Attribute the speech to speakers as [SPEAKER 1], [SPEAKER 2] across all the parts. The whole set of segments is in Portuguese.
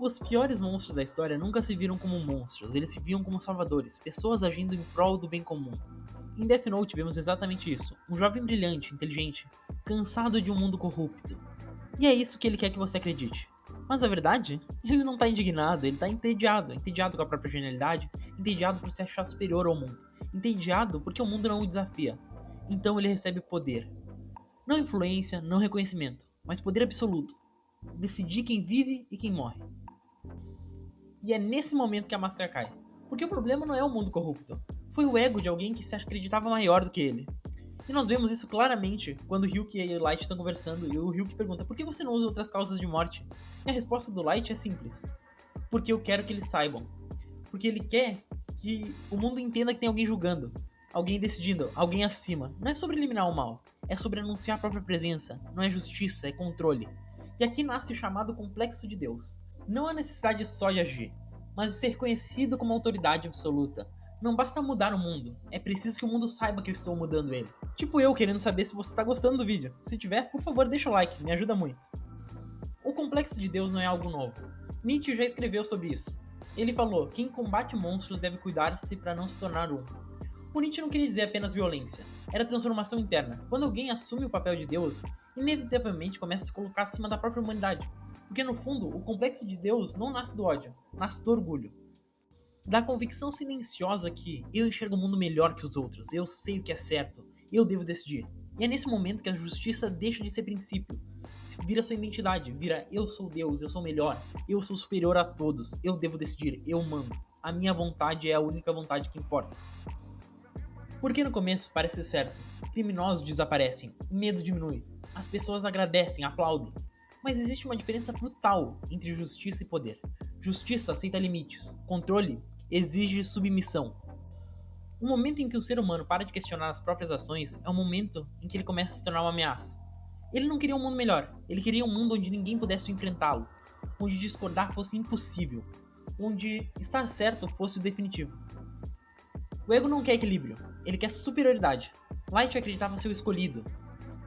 [SPEAKER 1] Os piores monstros da história nunca se viram como monstros, eles se viam como salvadores, pessoas agindo em prol do bem comum. Em Death Note vemos exatamente isso, um jovem brilhante, inteligente, cansado de um mundo corrupto. E é isso que ele quer que você acredite. Mas a verdade, ele não tá indignado, ele tá entediado, entediado com a própria genialidade, entediado por se achar superior ao mundo, entediado porque o mundo não o desafia. Então ele recebe poder. Não influência, não reconhecimento, mas poder absoluto. Decidir quem vive e quem morre. E é nesse momento que a máscara cai. Porque o problema não é o mundo corrupto. Foi o ego de alguém que se acreditava maior do que ele. E nós vemos isso claramente quando o Ryuk e a Light estão conversando e o Ryuk pergunta: por que você não usa outras causas de morte? E a resposta do Light é simples: porque eu quero que eles saibam. Porque ele quer que o mundo entenda que tem alguém julgando, alguém decidindo, alguém acima. Não é sobre eliminar o mal, é sobre anunciar a própria presença. Não é justiça, é controle. E aqui nasce o chamado complexo de Deus. Não há necessidade só de agir, mas de ser conhecido como autoridade absoluta. Não basta mudar o mundo, é preciso que o mundo saiba que eu estou mudando ele. Tipo eu querendo saber se você está gostando do vídeo. Se tiver, por favor deixa o like, me ajuda muito. O complexo de Deus não é algo novo. Nietzsche já escreveu sobre isso. Ele falou: quem combate monstros deve cuidar-se para não se tornar um. O Nietzsche não queria dizer apenas violência, era transformação interna. Quando alguém assume o papel de Deus, inevitavelmente começa a se colocar acima da própria humanidade. Porque no fundo, o complexo de Deus não nasce do ódio, nasce do orgulho. Da convicção silenciosa que eu enxergo o mundo melhor que os outros, eu sei o que é certo, eu devo decidir. E é nesse momento que a justiça deixa de ser princípio, vira sua identidade, vira eu sou Deus, eu sou melhor, eu sou superior a todos, eu devo decidir, eu mando. A minha vontade é a única vontade que importa. Porque no começo parece certo, criminosos desaparecem, medo diminui, as pessoas agradecem, aplaudem. Mas existe uma diferença brutal entre justiça e poder. Justiça aceita limites, controle exige submissão. O momento em que o ser humano para de questionar as próprias ações é o momento em que ele começa a se tornar uma ameaça. Ele não queria um mundo melhor, ele queria um mundo onde ninguém pudesse enfrentá-lo, onde discordar fosse impossível, onde estar certo fosse o definitivo. O ego não quer equilíbrio, ele quer superioridade. Light acreditava ser o escolhido.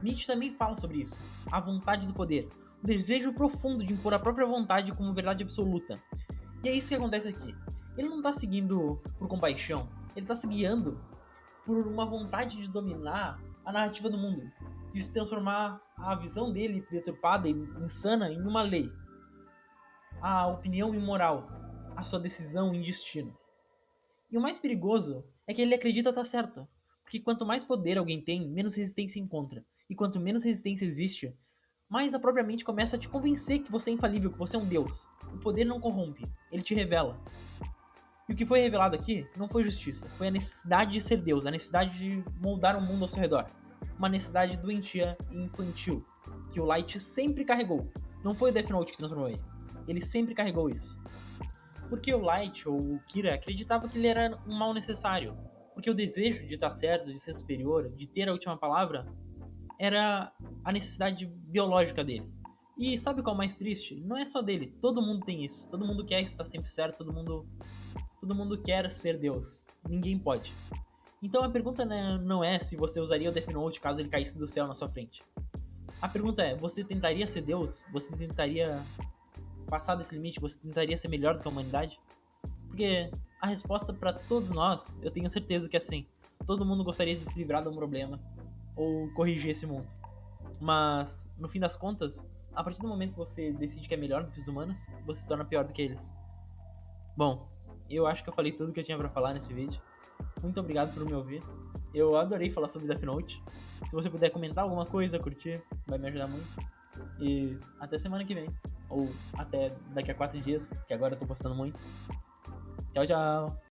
[SPEAKER 1] Nietzsche também fala sobre isso, a vontade do poder, o desejo profundo de impor a própria vontade como verdade absoluta. E é isso que acontece aqui. Ele não está seguindo por compaixão, ele está se guiando por uma vontade de dominar a narrativa do mundo, de se transformar a visão dele deturpada e insana em uma lei, a opinião imoral, a sua decisão em destino. E o mais perigoso é que ele acredita estar certo, porque quanto mais poder alguém tem, menos resistência encontra, e quanto menos resistência existe, mais a própria mente começa a te convencer que você é infalível, que você é um deus. O poder não corrompe, ele te revela. E o que foi revelado aqui não foi justiça, foi a necessidade de ser Deus, a necessidade de moldar o mundo ao seu redor. Uma necessidade doentia e infantil, que o Light sempre carregou. Não foi o Death Note que transformou ele. Ele sempre carregou isso. Porque o Light, ou o Kira, acreditava que ele era um mal necessário. Porque o desejo de estar certo, de ser superior, de ter a última palavra, era a necessidade biológica dele. E sabe qual é o mais triste? Não é só dele, todo mundo tem isso. Todo mundo quer estar sempre certo, todo mundo quer ser Deus. Ninguém pode. Então a pergunta não é se você usaria o Death Note caso ele caísse do céu na sua frente. A pergunta é, você tentaria ser Deus? Você tentaria passar desse limite? Você tentaria ser melhor do que a humanidade? Porque a resposta para todos nós, eu tenho certeza que é sim. Todo mundo gostaria de se livrar de um problema ou corrigir esse mundo. Mas, no fim das contas, a partir do momento que você decide que é melhor do que os humanos, você se torna pior do que eles. Bom, eu acho que eu falei tudo que eu tinha pra falar nesse vídeo. Muito obrigado por me ouvir. Eu adorei falar sobre Death Note. Se você puder comentar alguma coisa, curtir, vai me ajudar muito. E até semana que vem. Ou até daqui a 4 dias, que agora eu tô postando muito. Tchau, tchau!